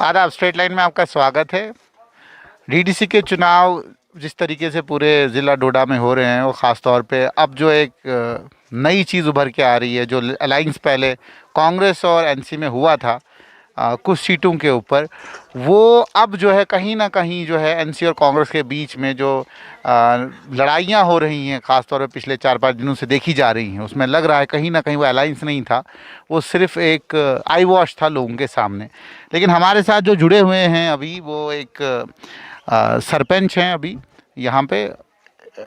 आदाब, straight line में आपका स्वागत है। डीडीसी के चुनाव जिस तरीके से पूरे ज़िला डोडा में हो रहे हैं, वो ख़ास तौर पे अब जो एक नई चीज़ उभर के आ रही है, जो अलाइंस पहले कांग्रेस और एनसी में हुआ था कुछ सीटों के ऊपर, वो अब जो है कहीं ना कहीं जो है एनसी और कांग्रेस के बीच में जो लड़ाइयाँ हो रही हैं, ख़ास तौर पे पिछले 4-5 दिनों से देखी जा रही हैं, उसमें लग रहा है कहीं ना कहीं वो अलाइंस नहीं था, वो सिर्फ एक आई वॉश था लोगों के सामने। लेकिन हमारे साथ जो जुड़े हुए हैं अभी, वो एक सरपंच हैं अभी यहाँ पे।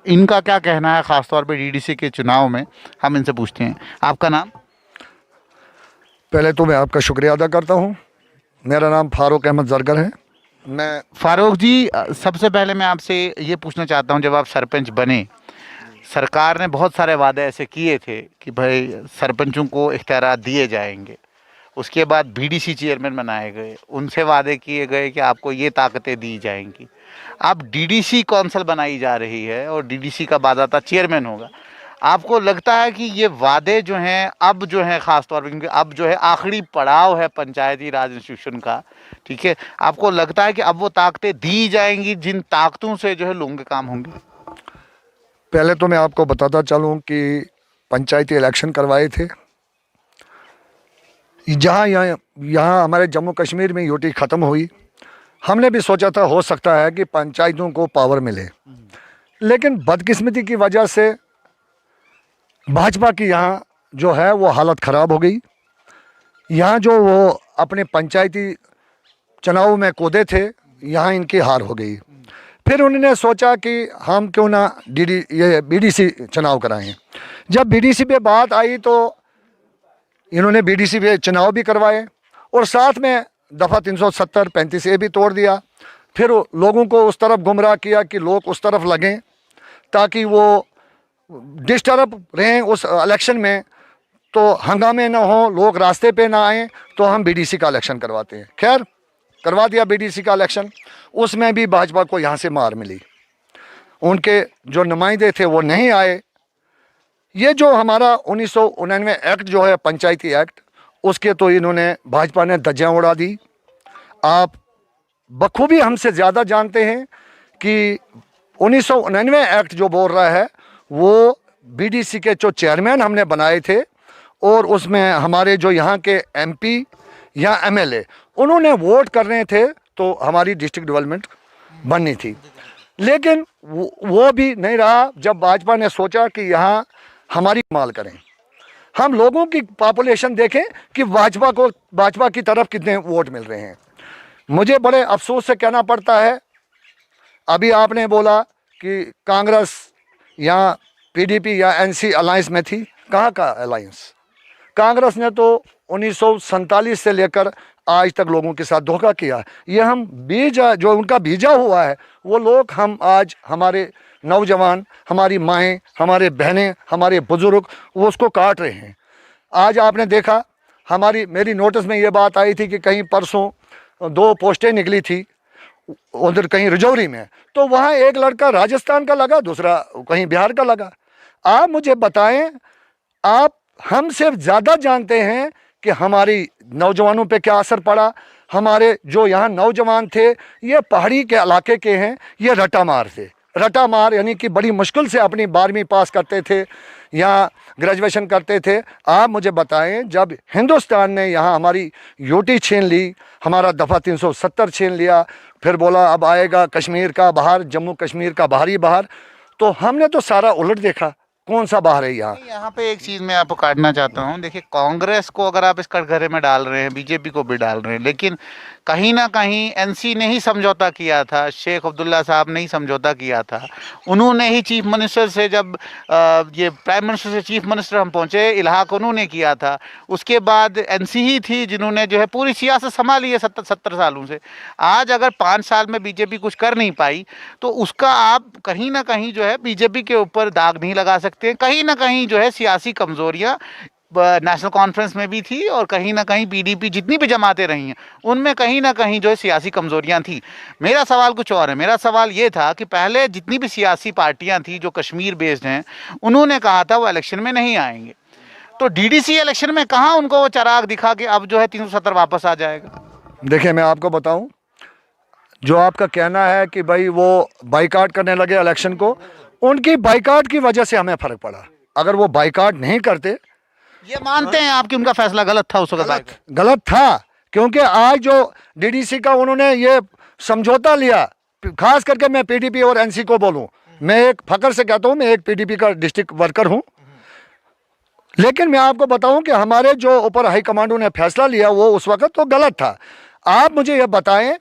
इनका क्या कहना है ख़ास तौर पे डीडीसी के चुनाव में, हम इनसे पूछते हैं। आपका नाम? पहले तो मैं आपका शुक्रिया अदा करता हूँ। मेरा नाम फारूक अहमद जरगर है। मैं फारूक जी, सबसे पहले मैं आपसे ये पूछना चाहता हूँ, जब आप सरपंच बने, सरकार ने बहुत सारे वादे ऐसे किए थे कि भाई सरपंचों को इख्तियारात दिए जाएंगे। उसके बाद बीडीसी चेयरमैन बनाए गए, उनसे वादे किए गए कि आपको ये ताकतें दी जाएंगी। अब डीडीसी कौंसिल बनाई जा रही है और डीडीसी का बाज़ाब्ता चेयरमैन होगा। आपको लगता है कि ये वादे जो हैं अब जो हैं, ख़ास तौर पर क्योंकि अब जो है आखिरी पड़ाव है पंचायती राज इंस्टीट्यूशन का, ठीक है, आपको लगता है कि अब वो ताकतें दी जाएंगी जिन ताकतों से जो है लोगों के काम होंगे? पहले तो मैं आपको बताता चलूँ कि पंचायती इलेक्शन करवाए थे। जहाँ यहाँ हमारे जम्मू कश्मीर में यूटी ख़त्म हुई, हमने भी सोचा था हो सकता है कि पंचायतों को पावर मिले, लेकिन बदकिस्मती की वजह से भाजपा की यहाँ जो है वो हालत ख़राब हो गई। यहाँ जो वो अपने पंचायती चुनाव में कूदे थे, यहाँ इनकी हार हो गई। फिर उन्होंने सोचा कि हम क्यों ना ये बीडीसी चुनाव कराएं। जब बीडीसी पे बात आई तो इन्होंने बीडीसी पे चुनाव भी करवाए और साथ में दफ़ा 370 35 ए भी तोड़ दिया। फिर लोगों को उस तरफ गुमराह किया कि लोग उस तरफ लगें ताकि वो डिस्टर्ब रहें उस इलेक्शन में, तो हंगामे ना हो, लोग रास्ते पे ना आएँ, तो हम बीडीसी का इलेक्शन करवाते हैं। खैर करवा दिया बीडीसी का इलेक्शन। उसमें भी भाजपा को यहाँ से मार मिली, उनके जो नुमाइंदे थे वो नहीं आए। ये जो हमारा 1999 एक्ट जो है पंचायती एक्ट, उसके तो इन्होंने भाजपा ने धज्जियाँ उड़ा दी। आप बखूबी हमसे ज़्यादा जानते हैं कि 1999 एक्ट जो बोल रहा है वो बीडीसी के जो चेयरमैन हमने बनाए थे, और उसमें हमारे जो यहाँ के एमपी या एमएलए उन्होंने वोट करने थे तो हमारी डिस्ट्रिक्ट डेवलपमेंट बननी थी। लेकिन वो भी नहीं रहा जब भाजपा ने सोचा कि यहाँ हमारी माल करें, हम लोगों की पॉपुलेशन देखें कि भाजपा की तरफ कितने वोट मिल रहे हैं। मुझे बड़े अफसोस से कहना पड़ता है, अभी आपने बोला कि कांग्रेस या पीडीपी या एनसी अलायंस में थी। कहाँ का अलायंस? कांग्रेस ने तो 1947 से लेकर आज तक लोगों के साथ धोखा किया। ये हम बीज जो उनका बीजा हुआ है, वो लोग हम आज हमारे नौजवान, हमारी माएँ, हमारे बहनें, हमारे बुजुर्ग वो उसको काट रहे हैं। आज आपने देखा, मेरी नोटिस में ये बात आई थी कि कहीं परसों 2 पोस्टें निकली थी उधर कहीं रजौरी में, तो वहाँ एक लड़का राजस्थान का लगा, दूसरा कहीं बिहार का लगा। आप मुझे बताएं, आप हमसे ज़्यादा जानते हैं कि हमारी नौजवानों पे क्या असर पड़ा। हमारे जो यहाँ नौजवान थे ये पहाड़ी के इलाके के हैं, ये रटामार थे। रटामार यानी कि बड़ी मुश्किल से अपनी 12वीं पास करते थे या ग्रेजुएशन करते थे। आप मुझे बताएं, जब हिंदुस्तान ने यहाँ हमारी यूटी छीन ली, हमारा दफ़ा 370 छीन लिया, फिर बोला अब आएगा कश्मीर का बाहर, जम्मू कश्मीर का बाहरी बाहर, तो हमने तो सारा उलट देखा। कौन सा बाहर है यहाँ? यहाँ पे एक चीज़ मैं आपको काटना चाहता हूँ। देखिए, कांग्रेस को अगर आप इस कटघरे में डाल रहे हैं, बीजेपी को भी डाल रहे हैं, लेकिन कहीं ना कहीं एनसी ने ही समझौता किया था, शेख अब्दुल्ला साहब ने ही समझौता किया था। उन्होंने ही चीफ मिनिस्टर से, जब ये प्राइम मिनिस्टर से चीफ मिनिस्टर हम पहुँचे, इल्हाक उन्होंने किया था। उसके बाद एनसी ही थी जिन्होंने जो है पूरी सियासत संभाली है 70 सालों से। आज अगर 5 साल में बीजेपी कुछ कर नहीं पाई, तो उसका आप कहीं ना कहीं जो है बीजेपी के ऊपर दाग नहीं लगा सकते। कहीं ना कहीं जो है सियासी कमजोरियां नेशनल कॉन्फ्रेंस में भी थी, और कहीं ना कहीं पीडीपी जितनी भी जमातें रही हैं उनमें कहीं ना कहीं जो है सियासी कमजोरियां थी। मेरा सवाल कुछ और है। मेरा सवाल ये था कि पहले जितनी भी सियासी पार्टियां थी जो कश्मीर बेस्ड हैं, उन्होंने कहा था वो इलेक्शन में नहीं आएंगे। तो डीडीसी इलेक्शन में कहाँ उनको वो चिराग दिखा कि अब जो है 370 वापस आ जाएगा? देखिए, मैं आपको बताऊं, जो आपका कहना है कि भाई वो बाइकाट करने लगे इलेक्शन को, उनकी बाइकाट की वजह से हमें फ़र्क पड़ा। अगर वो बाइकाट नहीं करते, ये मानते हैं आप कि उनका फैसला गलत था उस वक्त? गलत था, क्योंकि आज जो डीडीसी का उन्होंने ये समझौता लिया, खास करके मैं पीडीपी और एनसी को बोलूं, मैं एक फकर से कहता हूं, मैं एक पीडीपी का डिस्ट्रिक्ट वर्कर हूं, लेकिन मैं आपको बताऊं कि हमारे जो ऊपर हाईकमांडों ने फैसला लिया वो उस वक्त तो गलत था। आप मुझे ये बताएं,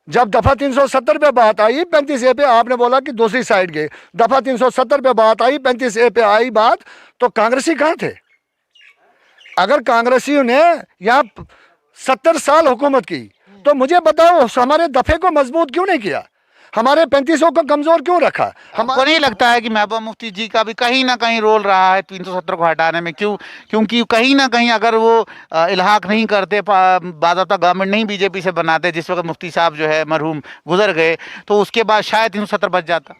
जब दफ़ा 370 पे बात आई 35A पे, आपने बोला कि दूसरी साइड गए, दफ़ा 370 पे बात आई, 35A पे आई बात, तो कांग्रेसी कहाँ थे? अगर कांग्रेसियों ने यहाँ 70 साल हुकूमत की, तो मुझे बताओ हमारे दफ़े को मजबूत क्यों नहीं किया, हमारे 35 को कमज़ोर क्यों रखा? हमको नहीं लगता है कि महबूबा मुफ्ती जी का भी कहीं ना कहीं रोल रहा है 370 को हटाने में? क्योंकि कहीं ना कहीं अगर वो इल्हाक नहीं करते, बाज़ाब्ता गवर्नमेंट नहीं बीजेपी से बनाते, जिस वक्त मुफ्ती साहब जो है मरहूम गुजर गए, तो उसके बाद शायद 370 बच जाता।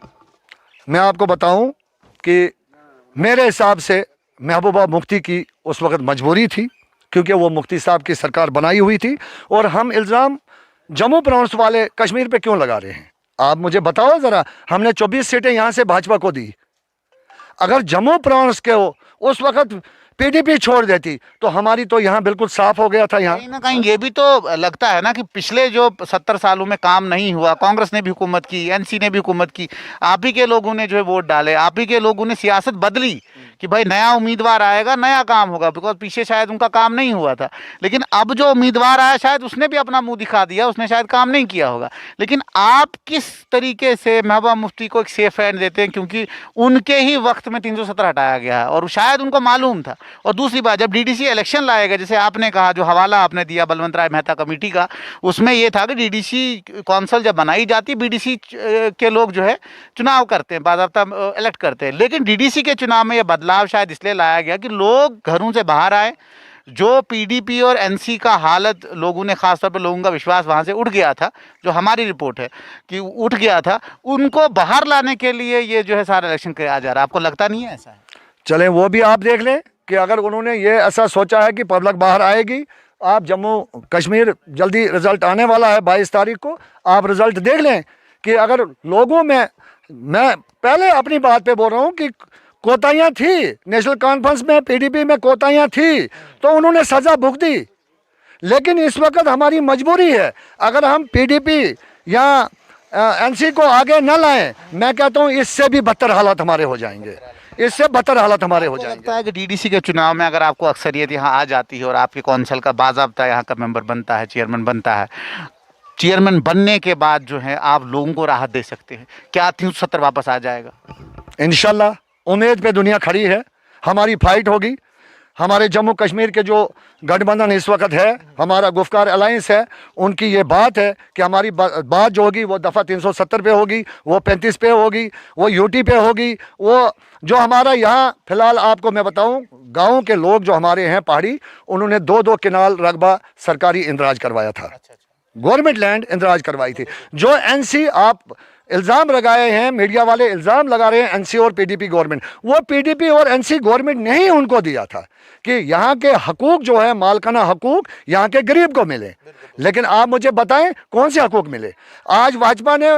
मैं आपको बताऊं कि मेरे हिसाब से महबूबा मुफ्ती की उस वक्त मजबूरी थी, क्योंकि वो मुफ्ती साहब की सरकार बनाई हुई थी। और हम इल्ज़ाम जम्मू प्रांत वाले कश्मीर पे क्यों लगा रहे हैं? आप मुझे बताओ ज़रा, हमने 24 सीटें यहाँ से भाजपा को दी। अगर जम्मू प्रांत के उस वक्त पीडीपी छोड़ देती तो हमारी तो यहाँ बिल्कुल साफ हो गया था। यहाँ कहीं ना कहीं ये भी तो लगता है ना कि पिछले जो 70 सालों में काम नहीं हुआ, कांग्रेस ने भी हुकूमत की, एनसी ने भी हुकूमत की, आप ही के लोगों ने जो है वोट डाले, आप ही के लोगों ने सियासत बदली कि भाई नया उम्मीदवार आएगा, नया काम होगा, बिकॉज पीछे शायद उनका काम नहीं हुआ था। लेकिन अब जो उम्मीदवार आया शायद उसने भी अपना मुंह दिखा दिया, उसने शायद काम नहीं किया होगा। लेकिन आप किस तरीके से महबूबा मुफ्ती को एक सेफ हैंड देते हैं, क्योंकि उनके ही वक्त में 370 हटाया गया है और शायद उनको मालूम था। और दूसरी बात, जब डीडीसी इलेक्शन लाएगा, जैसे आपने कहा, जो हवाला आपने दिया बलवंत राय मेहता कमेटी का, उसमें यह था कि डीडीसी कौंसिल जब बनाई जाती, बीडीसी के लोग जो है चुनाव करते हैं, बाकायदा इलेक्ट करते हैं। लेकिन डीडीसी के चुनाव में यह बदलाव शायद इसलिए लाया गया कि लोग घरों से बाहर आए। जो पीडीपी और एनसी का हालत, लोगों ने खासतौर पर लोगों का विश्वास वहाँ से उठ गया था, जो हमारी रिपोर्ट है कि उठ गया था, उनको बाहर लाने के लिए ये जो है सारा इलेक्शन किया जा रहा है। आपको लगता नहीं है ऐसा है? चलें, वो भी आप देख लें कि अगर उन्होंने ये ऐसा सोचा है कि पब्लिक बाहर आएगी, आप जम्मू कश्मीर जल्दी रिज़ल्ट आने वाला है 22 तारीख को, आप रिज़ल्ट देख लें कि अगर लोगों में, मैं पहले अपनी बात पे बोल रहा हूँ कि कोताहियाँ थी, नेशनल कॉन्फ्रेंस में पीडीपी में कोताहियाँ थी, तो उन्होंने सज़ा भुगत दी। लेकिन इस वक्त हमारी मजबूरी है, अगर हम पीडीपी या एनसी को आगे न लाएं, मैं कहता हूँ इससे भी बदतर हालात हमारे हो जाएंगे, इससे बदतर हालत हमारे हो जाएंगे। लगता है कि डीडीसी के चुनाव में अगर आपको अक्सरियत यहाँ आ जाती है और आपके कौंसिल का बाज़ाब्ता यहाँ का मेंबर बनता है, चेयरमैन बनता है, चेयरमैन बनने के बाद जो है आप लोगों को राहत दे सकते हैं, क्या 370 वापस आ जाएगा? इंशाल्लाह उम्मीद पे दुनिया खड़ी है, हमारी फाइट होगी। हमारे जम्मू कश्मीर के जो गठबंधन इस वक्त है, हमारा गुफ्कार अलायंस है, उनकी ये बात है कि हमारी बात जो होगी वो दफ़ा 370 पे होगी, वो 35 पे होगी, वो यूटी पे होगी। वो जो हमारा यहाँ फ़िलहाल आपको मैं बताऊँ, गाँव के लोग जो हमारे हैं पहाड़ी, उन्होंने 2-2 किनाल रकबा सरकारी इंदराज करवाया था, गवर्नमेंट लैंड इंदराज करवाई थी। जो एनसी आप इल्ज़ाम लगाए हैं, मीडिया वाले इल्ज़ाम लगा रहे हैं एनसी और पीडीपी गवर्नमेंट, वो पीडीपी और एनसी गवर्नमेंट ने ही उनको दिया था कि यहाँ के हकूक़ जो है, मालकाना हकूक़ यहाँ के गरीब को मिले। लेकिन आप मुझे बताएं कौन से हकूक़ मिले? आज भाजपा ने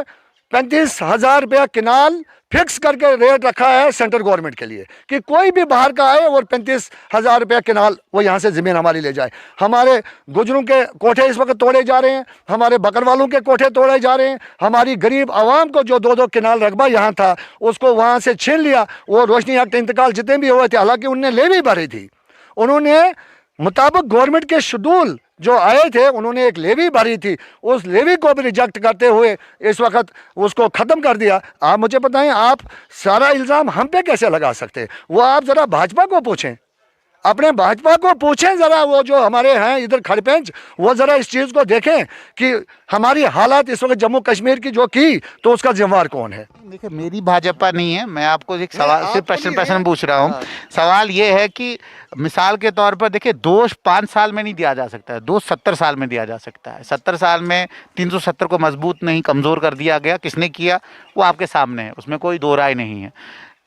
35,000 रुपया किनाल फिक्स करके रेट रखा है सेंट्रल गवर्नमेंट के लिए कि कोई भी बाहर का आए और 35,000 रुपया किनाल वो यहाँ से ज़मीन हमारी ले जाए। हमारे गुजरों के कोठे इस वक्त तोड़े जा रहे हैं, हमारे बकरवालों के कोठे तोड़े जा रहे हैं। हमारी गरीब आवाम को जो 2-2 किनाल रकबा यहाँ था उसको वहाँ से छीन लिया। वो रोशनी एक्ट इंतकाल जितने भी हुए थे, हालांकि उनने लेवी भरी थी, उन्होंने मुताबिक गवर्नमेंट के शेड्यूल जो आए थे उन्होंने एक लेवी भरी थी, उस लेवी को भी रिजेक्ट करते हुए इस वक्त उसको ख़त्म कर दिया। आप मुझे बताएं, आप सारा इल्ज़ाम हम पे कैसे लगा सकते हैं? वो आप ज़रा भाजपा को पूछें, अपने भाजपा को पूछें ज़रा, वो जो हमारे हैं इधर खड़पेंच, वो ज़रा इस चीज़ को देखें कि हमारी हालात इस वक्त जम्मू कश्मीर की जो की, तो उसका जिम्मेवार कौन है? देखिए, मेरी भाजपा नहीं है, मैं आपको एक सवाल सिर्फ प्रश्न पूछ रहा हूँ। सवाल ये है कि मिसाल के तौर पर देखिए, दोष 5 साल में नहीं दिया जा सकता है, दोष 70 साल में दिया जा सकता है। 70 साल में 370 को मजबूत नहीं, कमज़ोर कर दिया गया। किसने किया वो आपके सामने है, उसमें कोई दो राय नहीं है।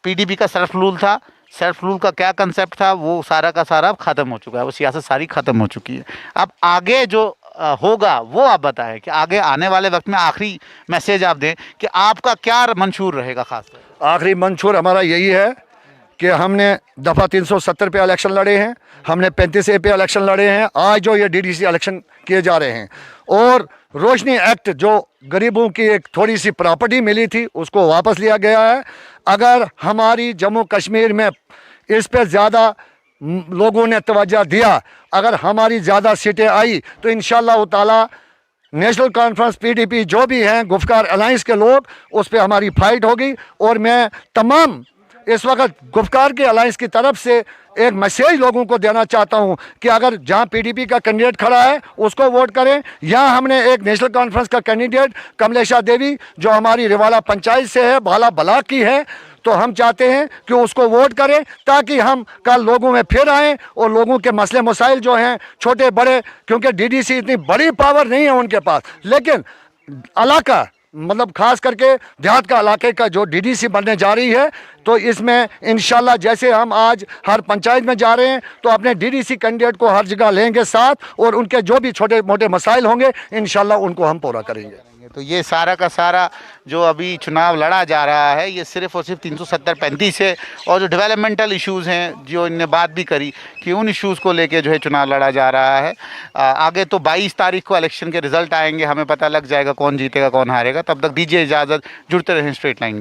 पीडीपी का सरफलूल था, सेल्फ रूल का क्या कंसेप्ट था वो सारा का सारा अब ख़त्म हो चुका है, वो सियासत सारी ख़त्म हो चुकी है। अब आगे जो होगा वो आप बताएं कि आगे आने वाले वक्त में आखिरी मैसेज आप दें कि आपका क्या मंशूर रहेगा खास तौर पर। आखिरी मंशूर हमारा यही है कि हमने दफ़ा 370 पे इलेक्शन लड़े हैं, हमने 35A पे इलेक्शन लड़े हैं, आज जो ये DDC इलेक्शन किए जा रहे हैं, और रोशनी एक्ट जो गरीबों की एक थोड़ी सी प्रॉपर्टी मिली थी उसको वापस लिया गया है। अगर हमारी जम्मू कश्मीर में इस पे ज़्यादा लोगों ने तवज्जो दिया, अगर हमारी ज़्यादा सीटें आई तो इंशाअल्लाह ताला नेशनल कॉन्फ्रेंस PDP जो भी हैं गुफ्कार अलायंस के लोग, उस पर हमारी फाइट होगी। और मैं तमाम इस वक्त गुफ्कार के अलायंस की तरफ से एक मैसेज लोगों को देना चाहता हूं कि अगर जहां PDP का कैंडिडेट खड़ा है उसको वोट करें, या हमने एक नेशनल कॉन्फ्रेंस का कैंडिडेट कमलेशा देवी जो हमारी रिवाला पंचायत से है, बाला बलाक की है, तो हम चाहते हैं कि उसको वोट करें ताकि हम कल लोगों में फिर आएँ और लोगों के मसले मसाइल जो हैं छोटे बड़े, क्योंकि DDC इतनी बड़ी पावर नहीं है उनके पास, लेकिन इलाका मतलब खास करके देहात का इलाके का जो DDC बनने जा रही है, तो इसमें इंशाल्लाह जैसे हम आज हर पंचायत में जा रहे हैं तो अपने DDC कैंडिडेट को हर जगह लेंगे साथ, और उनके जो भी छोटे मोटे मसाइल होंगे इंशाल्लाह उनको हम पूरा करेंगे। तो ये सारा का सारा जो अभी चुनाव लड़ा जा रहा है ये सिर्फ और सिर्फ 370-35 है, और जो डेवलपमेंटल इश्यूज़ हैं जो इनने बात भी करी कि उन इश्यूज़ को लेके जो है चुनाव लड़ा जा रहा है। आगे तो 22 तारीख को इलेक्शन के रिजल्ट आएंगे, हमें पता लग जाएगा कौन जीतेगा कौन हारेगा। तब तक दीजिए इजाज़त, जुड़ते रहें स्ट्रेट लाइन।